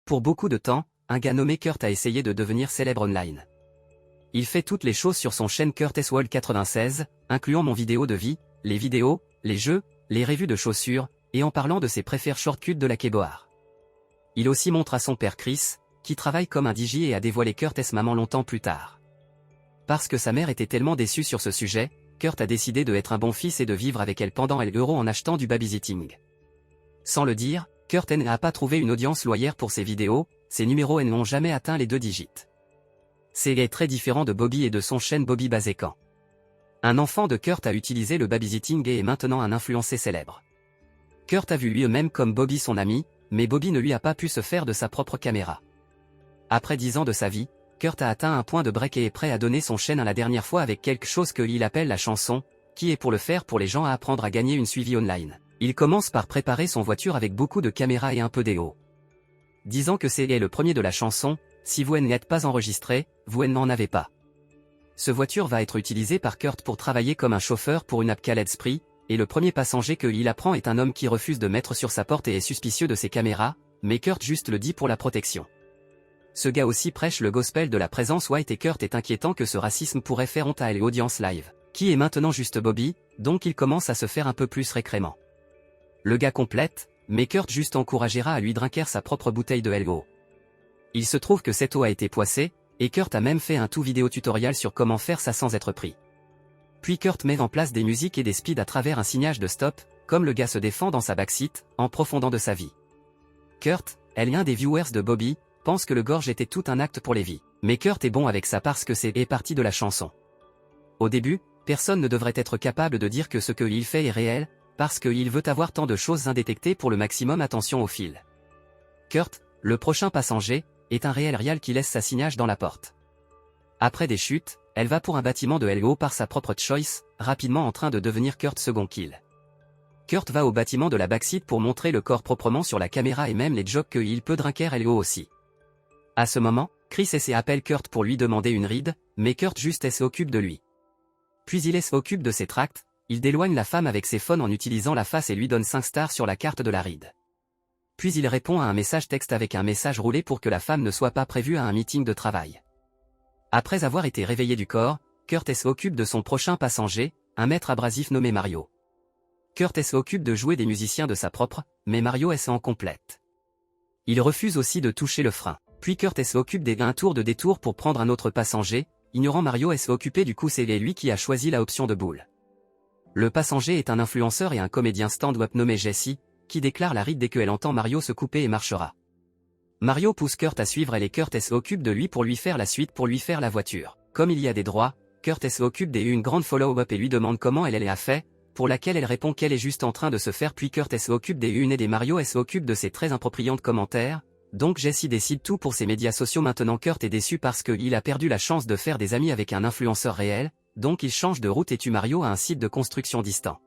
Pour beaucoup de temps, un gars nommé Kurt a essayé de devenir célèbre online. Il fait toutes les choses sur son chaîne Kurt World 96, incluant mon vidéo de vie, les vidéos, les jeux, les revues de chaussures, et en parlant de ses préférés shortcuts de la keyboard. Il aussi montre à son père Chris, qui travaille comme un DJ et a dévoilé Kurt maman longtemps plus tard. Parce que sa mère était tellement déçue sur ce sujet, Kurt a décidé de être un bon fils et de vivre avec elle pendant l'euro en achetant du babysitting. Sans le dire, Kurt n'a pas trouvé une audience loyale pour ses vidéos, ses numéros n'ont jamais atteint les 2 digits. C'est très différent de Bobby et de son chaîne Bobby Bazekan. Un enfant de Kurt a utilisé le babysitting et est maintenant un influencé célèbre. Kurt a vu lui-même comme Bobby son ami, mais Bobby ne lui a pas pu se faire de sa propre caméra. Après 10 ans de sa vie, Kurt a atteint un point de break et est prêt à donner son chaîne la dernière fois avec quelque chose qu'il appelle la chanson, qui est pour le faire pour les gens à apprendre à gagner une suivi online. Il commence par préparer son voiture avec beaucoup de caméras et un peu d'EO. Disant que c'est le premier de la chanson, si vous n'êtes pas enregistré, vous n'en avez pas. Ce voiture va être utilisé par Kurt pour travailler comme un chauffeur pour une app Khaled Spree, et le premier passager qu'il apprend est un homme qui refuse de mettre sur sa porte et est suspicieux de ses caméras, mais Kurt juste le dit pour la protection. Ce gars aussi prêche le gospel de la présence white et Kurt est inquiétant que ce racisme pourrait faire honte à l'audience live, qui est maintenant juste Bobby, donc il commence à se faire un peu plus récrément. Le gars complète, mais Kurt juste encouragera à lui drinker sa propre bouteille de LO. Il se trouve que cette eau a été poissée, et Kurt a même fait un tout vidéo tutoriel sur comment faire ça sans être pris. Puis Kurt met en place des musiques et des speeds à travers un signage de stop, comme le gars se défend dans sa backseat, en profondeur de sa vie. Kurt, l'un des viewers de Bobby, pense que le gorge était tout un acte pour les vies, mais Kurt est bon avec ça parce que c'est partie de la chanson. Au début, personne ne devrait être capable de dire que ce qu'il fait est réel, parce qu'il veut avoir tant de choses indétectées pour le maximum attention au fil. Kurt, le prochain passager, est un réel qui laisse sa signage dans la porte. Après des chutes, elle va pour un bâtiment de LO par sa propre choice, rapidement en train de devenir Kurt second kill. Kurt va au bâtiment de la backseat pour montrer le corps proprement sur la caméra et même les jokes qu'il peut drinker LO aussi. À ce moment, Chris appelle Kurt pour lui demander une ride, mais Kurt juste s'occupe de lui. Puis il s'occupe de ses tracts, il déloigne la femme avec ses phones en utilisant la face et lui donne 5 stars sur la carte de la ride. Puis il répond à un message texte avec un message roulé pour que la femme ne soit pas prévue à un meeting de travail. Après avoir été réveillé du corps, Kurt s'occupe de son prochain passager, un maître abrasif nommé Mario. Kurt s'occupe de jouer des musiciens de sa propre, mais Mario en complète. Il refuse aussi de toucher le frein. Puis Kurt s'occupe d'un tour de détour pour prendre un autre passager, ignorant Mario occupé du coup c'est lui qui a choisi la option de boule. Le passager est un influenceur et un comédien stand-up nommé Jesse, qui déclare la ride dès qu'elle entend Mario se couper et marchera. Mario pousse Kurt à suivre et Kurt s'occupe de lui pour lui faire la suite pour lui faire la voiture. Comme il y a des droits, Kurt s'occupe d'une grande follow-up et lui demande comment elle a fait, pour laquelle elle répond qu'elle est juste en train de se faire puis Kurt s'occupe et des Mario s'occupe de ses très impropriants commentaires, donc Jesse décide tout pour ses médias sociaux maintenant Kurt est déçu parce qu'il a perdu la chance de faire des amis avec un influenceur réel, donc il change de route et tue Mario à un site de construction distant.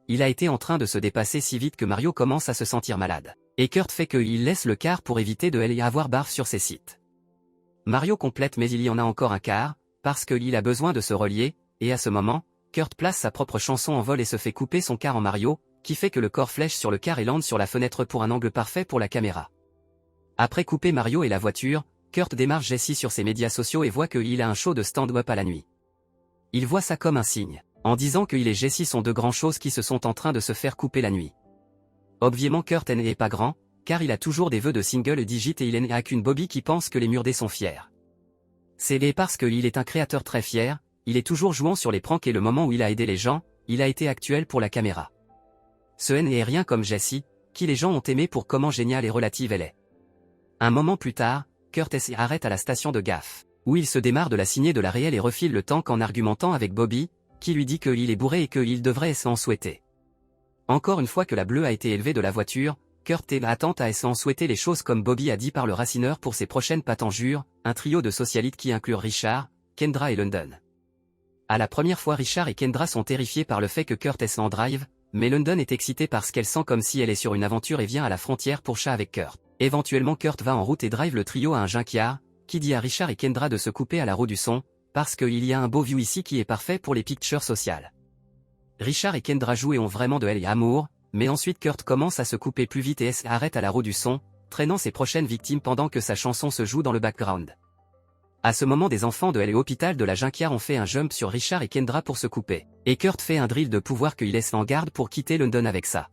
Il a été en train de se dépasser si vite que Mario commence à se sentir malade. Et Kurt fait qu'il laisse le car pour éviter de y avoir barre sur ses sites. Mario complète mais il y en a encore un quart, parce qu'il a besoin de se relier, et à ce moment, Kurt place sa propre chanson en vol et se fait couper son car en Mario, qui fait que le corps flèche sur le car et lande sur la fenêtre pour un angle parfait pour la caméra. Après couper Mario et la voiture, Kurt démarche Jesse sur ses médias sociaux et voit qu'il a un show de stand-up à la nuit. Il voit ça comme un signe, en disant qu'il et Jesse sont deux grands choses qui se sont en train de se faire couper la nuit. Obviously Kurt n'est pas grand, car il a toujours des vœux de single digit et il n'a qu'une Bobby qui pense que les murdés sont fiers. C'est parce qu'il est un créateur très fier, il est toujours jouant sur les pranks et le moment où il a aidé les gens, il a été actuel pour la caméra. Ce n'est rien comme Jesse, qui les gens ont aimé pour comment géniale et relative elle est. Un moment plus tard, Kurt arrête à la station de gaffe, où il se démarre de la signée de la réelle et refile le tank en argumentant avec Bobby, qui lui dit qu'il est bourré et qu'il devrait s'en souhaiter. Encore une fois que la bleue a été élevée de la voiture, Kurt attend à s'en souhaiter les choses comme Bobby a dit par le racineur pour ses prochaines patanjures, un trio de socialites qui inclut Richard, Kendra et London. À la première fois Richard et Kendra sont terrifiés par le fait que Kurt en drive, mais London est excitée parce qu'elle sent comme si elle est sur une aventure et vient à la frontière pour chat avec Kurt. Éventuellement Kurt va en route et drive le trio à un junkyard, qui dit à Richard et Kendra de se couper à la roue du son, parce qu'il y a un beau view ici qui est parfait pour les pictures sociales. Richard et Kendra jouent et ont vraiment de elle et amour, mais ensuite Kurt commence à se couper plus vite et arrête à la roue du son, traînant ses prochaines victimes pendant que sa chanson se joue dans le background. À ce moment, des enfants de l'hôpital de la Junkyard ont fait un jump sur Richard et Kendra pour se couper, et Kurt fait un drill de pouvoir qu'il laisse en garde pour quitter London avec ça.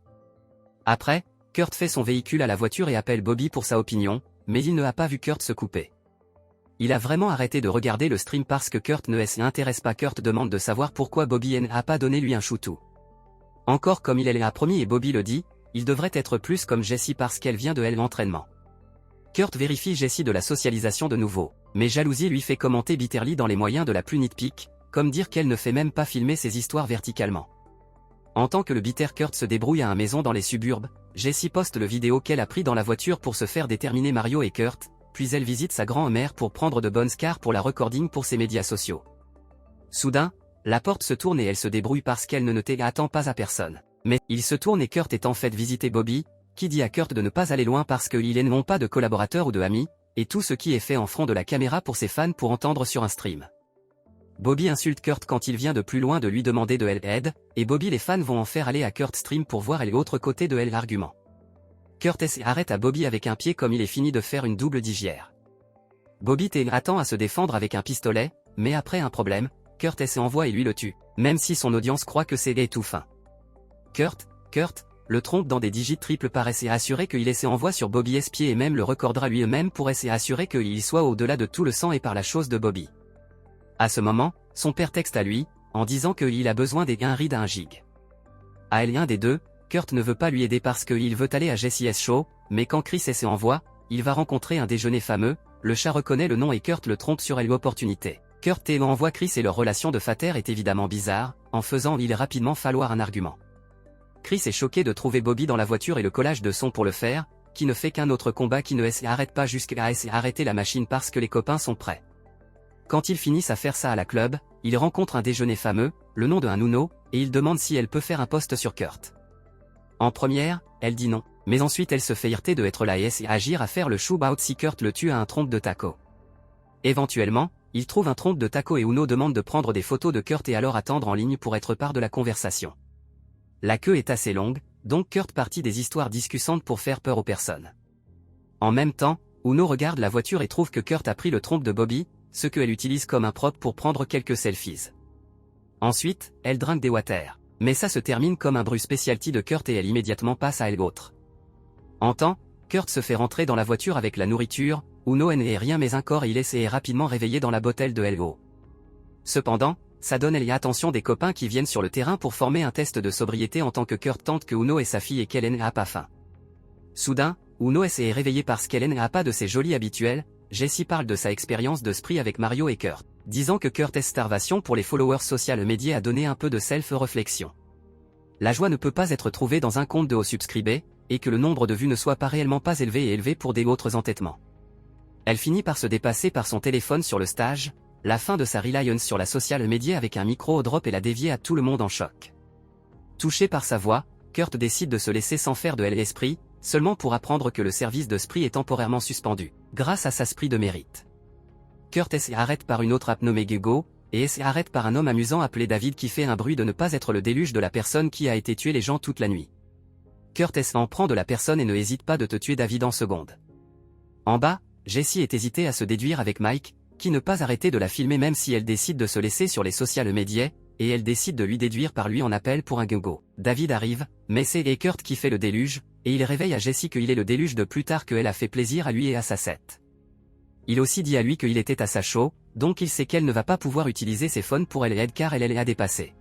Après, Kurt fait son véhicule à la voiture et appelle Bobby pour sa opinion, mais il ne a pas vu Kurt se couper. Il a vraiment arrêté de regarder le stream parce que Kurt ne s'intéresse pas. Kurt demande de savoir pourquoi Bobby n'a pas donné lui un shootou. Encore comme il l'a promis et Bobby le dit, il devrait être plus comme Jessie parce qu'elle vient de l'entraînement. Kurt vérifie Jessie de la socialisation de nouveau, mais jalousie lui fait commenter bitterly dans les moyens de la plus nitpick, comme dire qu'elle ne fait même pas filmer ses histoires verticalement. En tant que le bitter Kurt se débrouille à une maison dans les suburbes, Jessie poste le vidéo qu'elle a pris dans la voiture pour se faire déterminer Mario et Kurt, puis elle visite sa grand-mère pour prendre de bonnes scars pour la recording pour ses médias sociaux. Soudain, la porte se tourne et elle se débrouille parce qu'elle ne attend pas à personne. Mais, il se tourne et Kurt est en fait visiter Bobby, qui dit à Kurt de ne pas aller loin parce qu'ils n'ont pas de collaborateurs ou de amis, et tout ce qui est fait en front de la caméra pour ses fans pour entendre sur un stream. Bobby insulte Kurt quand il vient de plus loin de lui demander de l'aide, et Bobby les fans vont en faire aller à Kurt stream pour voir l'autre côté de l'argument. Kurt arrête à Bobby avec un pied comme il est fini de faire une double digière. Bobby attend à se défendre avec un pistolet, mais après un problème, Kurt envoie et lui le tue, même si son audience croit que c'est tout fin. Kurt, le trompe dans des digits triples par assurer qu'il envoie sur Bobby pied et même le recordera lui-même pour assurer qu'il soit au-delà de tout le sang et par la chose de Bobby. À ce moment, son père texte à lui, en disant qu'il a besoin des 1 ride à 1 gig. À l'un des deux, Kurt ne veut pas lui aider parce qu'il veut aller à Jessie's show, mais quand Chris envoie, il va rencontrer un déjeuner fameux, le chat reconnaît le nom et Kurt le trompe sur l'opportunité. Kurt envoie Chris et leur relation de frater est évidemment bizarre, en faisant il rapidement falloir un argument. Chris est choqué de trouver Bobby dans la voiture et le collage de son pour le faire, qui ne fait qu'un autre combat qui ne s'arrête pas jusqu'à arrêter la machine parce que les copains sont prêts. Quand ils finissent à faire ça à la club, ils rencontrent un déjeuner fameux, le nom de un Uno, et il demande si elle peut faire un post sur Kurt. En première, elle dit non, mais ensuite elle se fait irriter de être là et agir à faire le shootout si Kurt le tue à un trompe de taco. Éventuellement, il trouve un trompe de taco et Uno demande de prendre des photos de Kurt et alors attendre en ligne pour être part de la conversation. La queue est assez longue, donc Kurt partit des histoires discussantes pour faire peur aux personnes. En même temps, Uno regarde la voiture et trouve que Kurt a pris le trompe de Bobby, ce qu'elle utilise comme un prop pour prendre quelques selfies. Ensuite, elle drague des water, mais ça se termine comme un bruit specialty de Kurt et elle immédiatement passe à l'autre. En temps, Kurt se fait rentrer dans la voiture avec la nourriture, Uno n'est rien mais un corps il est rapidement réveillé dans la botelle de LO. Cependant, ça donne l'attention des copains qui viennent sur le terrain pour former un test de sobriété en tant que Kurt tente que Uno et sa fille et qu'elle n'a pas faim. Soudain, Uno est réveillée parce qu'elle n'a pas de ses jolis habituels. Jessie parle de sa expérience de spree avec Mario et Kurt, disant que Kurt starvation pour les followers social media a donné un peu de self-réflexion. La joie ne peut pas être trouvée dans un compte de haut subscribé, et que le nombre de vues ne soit pas réellement pas élevé et élevé pour des autres entêtements. Elle finit par se dépasser par son téléphone sur le stage, la fin de sa reliance sur la social media avec un micro au drop et la dévier à tout le monde en choc. Touché par sa voix, Kurt décide de se laisser sans faire de l'esprit, seulement pour apprendre que le service de spree est temporairement suspendu, grâce à sa spree de mérite. Kurt arrête par une autre app nommée Gugo, et arrête par un homme amusant appelé David qui fait un bruit de ne pas être le déluge de la personne qui a été tué les gens toute la nuit. Kurt en prend de la personne et ne hésite pas de te tuer David en seconde. En bas, Jessie est hésitée à se déduire avec Mike, qui ne pas arrêter de la filmer même si elle décide de se laisser sur les social media, et elle décide de lui déduire par lui en appel pour un Gugo. David arrive, mais c'est Kurt qui fait le déluge, et il réveille à Jessie qu'il est le déluge de plus tard qu'elle a fait plaisir à lui et à sa set. Il aussi dit à lui qu'il était à sa show, donc il sait qu'elle ne va pas pouvoir utiliser ses phones pour elle car elle a dépassé.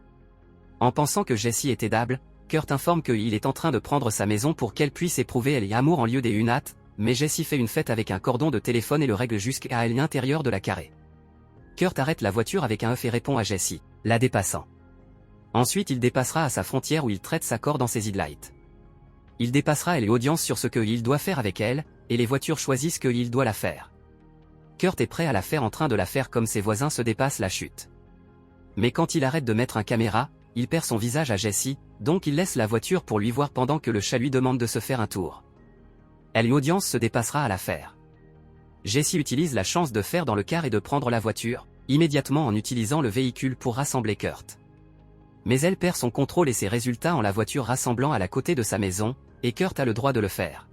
En pensant que Jessie est aidable, Kurt informe qu'il est en train de prendre sa maison pour qu'elle puisse éprouver elle amour en lieu des unates, mais Jessie fait une fête avec un cordon de téléphone et le règle jusqu'à l'intérieur de la carré. Kurt arrête la voiture avec un œuf et répond à Jessie, la dépassant. Ensuite il dépassera à sa frontière où il traite sa corde dans ses headlights. Il dépassera les audiences sur ce qu'il doit faire avec elle, et les voitures choisissent qu'il doit la faire. Kurt est prêt à la faire en train de la faire comme ses voisins se dépassent la chute. Mais quand il arrête de mettre un caméra, il perd son visage à Jessie, donc il laisse la voiture pour lui voir pendant que le chat lui demande de se faire un tour. L'audience se dépassera à la faire. Jessie utilise la chance de faire dans le car et de prendre la voiture, immédiatement en utilisant le véhicule pour rassembler Kurt. Mais elle perd son contrôle et ses résultats en la voiture rassemblant à la côté de sa maison, et Kurt a le droit de le faire.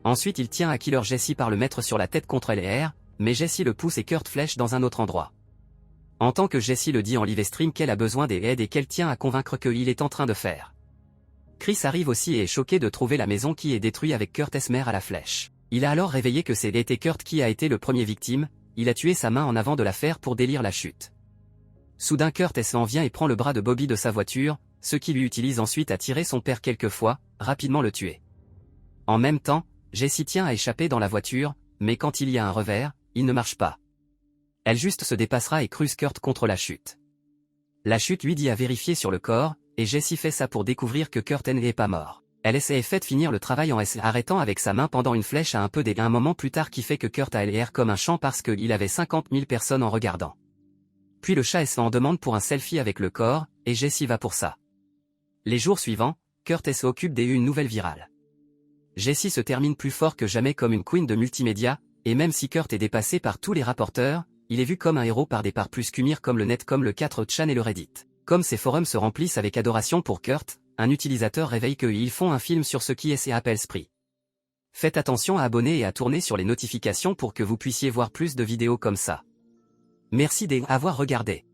Ensuite il tient à Killer Jesse par le mettre sur la tête contre LR, mais Jesse le pousse et Kurt flèche dans un autre endroit. En tant que Jesse le dit en live stream qu'elle a besoin des aides et qu'elle tient à convaincre qu'il est en train de faire. Chris arrive aussi et est choqué de trouver la maison qui est détruite avec Kurt Esmer à la flèche. Il a alors réveillé que c'est été Kurt qui a été le premier victime, il a tué sa main en avant de l'affaire pour délire la chute. Soudain Kurt en vient et prend le bras de Bobby de sa voiture, ce qui lui utilise ensuite à tirer son père quelques fois, rapidement le tuer. En même temps, Jesse tient à échapper dans la voiture, mais quand il y a un revers, il ne marche pas. Elle juste se dépassera et cruise Kurt contre la chute. La chute lui dit à vérifier sur le corps, et Jesse fait ça pour découvrir que Kurt n'est pas mort. Elle essaie fait de finir le travail en arrêtant avec sa main pendant une flèche à un moment plus tard qui fait que Kurt a l'air comme un champ parce qu'il avait 50 000 personnes en regardant. Puis le chat en demande pour un selfie avec le corps, et Jesse va pour ça. Les jours suivants, Kurt s'occupe une nouvelle virale. Jesse se termine plus fort que jamais comme une queen de multimédia, et même si Kurt est dépassé par tous les rapporteurs, il est vu comme un héros par des parts plus qu'humir comme le net comme le 4chan et le Reddit. Comme ces forums se remplissent avec adoration pour Kurt, un utilisateur réveille qu'ils font un film sur ce qui est et Apple Spree. Faites attention à abonner et à tourner sur les notifications pour que vous puissiez voir plus de vidéos comme ça. Merci d'avoir regardé.